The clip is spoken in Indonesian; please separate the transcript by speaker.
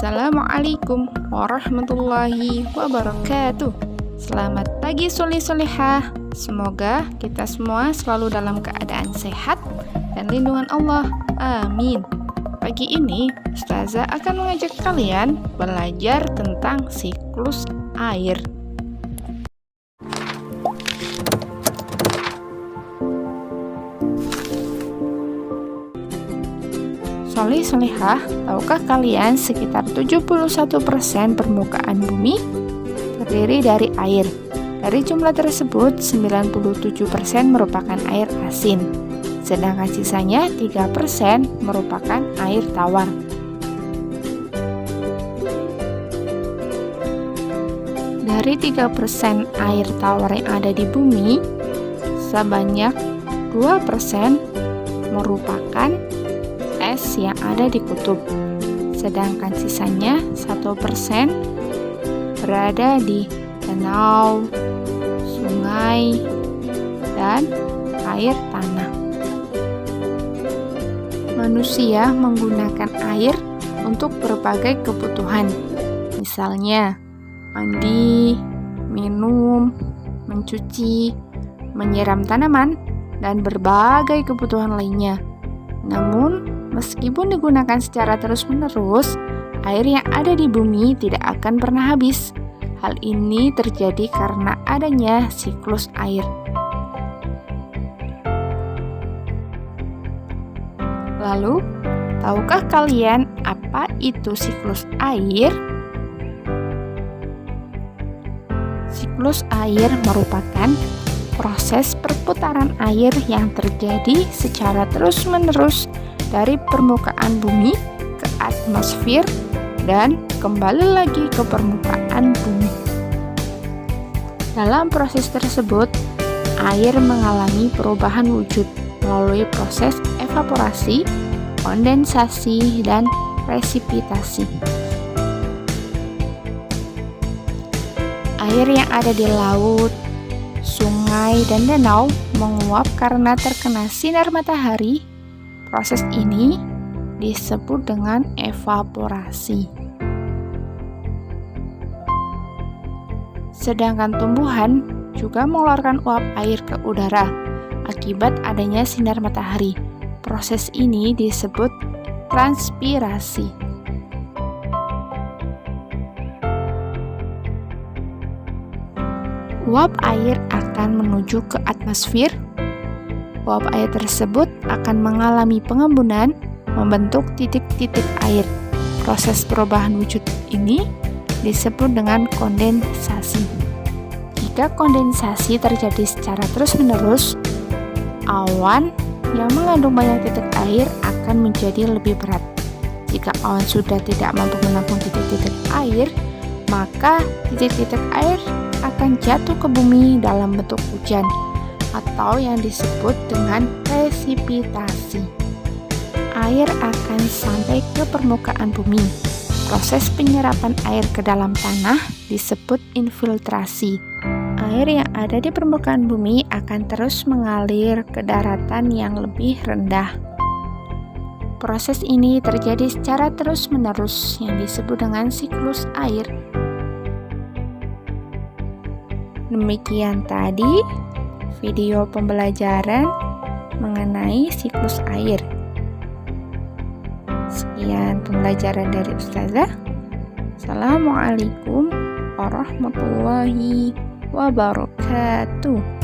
Speaker 1: Assalamualaikum warahmatullahi wabarakatuh. Selamat pagi soleh-solehah. Semoga kita semua selalu dalam keadaan sehat dan lindungan Allah. Amin. Pagi ini Ustazah akan mengajak kalian belajar tentang siklus air. Soleh-solehah, tahukah kalian sekitar 71% permukaan bumi terdiri dari air. Dari jumlah tersebut, 97% merupakan air asin, sedangkan sisanya 3% merupakan air tawar. Dari 3% air tawar yang ada di bumi, sebanyak 2% merupakan es yang ada di kutub, sedangkan sisanya 1% berada di danau, sungai, dan air tanah. Manusia menggunakan air untuk berbagai kebutuhan, misalnya mandi, minum, mencuci, menyiram tanaman, dan berbagai kebutuhan lainnya. Namun, meskipun digunakan secara terus-menerus, air yang ada di bumi tidak akan pernah habis. Hal ini terjadi karena adanya siklus air. Lalu, tahukah kalian apa itu siklus air? Siklus air merupakan proses perputaran air yang terjadi secara terus-menerus dari permukaan bumi ke atmosfer dan kembali lagi ke permukaan bumi. Dalam proses tersebut, air mengalami perubahan wujud melalui proses evaporasi, kondensasi, dan presipitasi. Air yang ada di laut, sungai, dan danau menguap karena terkena sinar matahari. Proses ini disebut dengan evaporasi. Sedangkan tumbuhan juga mengeluarkan uap air ke udara akibat adanya sinar matahari. Proses ini disebut transpirasi. Uap air akan menuju ke atmosfer. Uap air tersebut akan mengalami pengembunan, membentuk titik-titik air. Proses perubahan wujud ini disebut dengan kondensasi. Jika kondensasi terjadi secara terus-menerus, awan yang mengandung banyak titik air akan menjadi lebih berat. Jika awan sudah tidak mampu menampung titik-titik air, maka titik-titik air akan jatuh ke bumi dalam bentuk hujan atau yang disebut dengan presipitasi. Air akan sampai ke permukaan bumi. Proses penyerapan air ke dalam tanah disebut infiltrasi. Air yang ada di permukaan bumi akan terus mengalir ke daratan yang lebih rendah. Proses ini terjadi secara terus-menerus yang disebut dengan siklus air. Demikian tadi video pembelajaran mengenai siklus air. Sekian pembelajaran dari Ustazah. Assalamualaikum warahmatullahi wabarakatuh.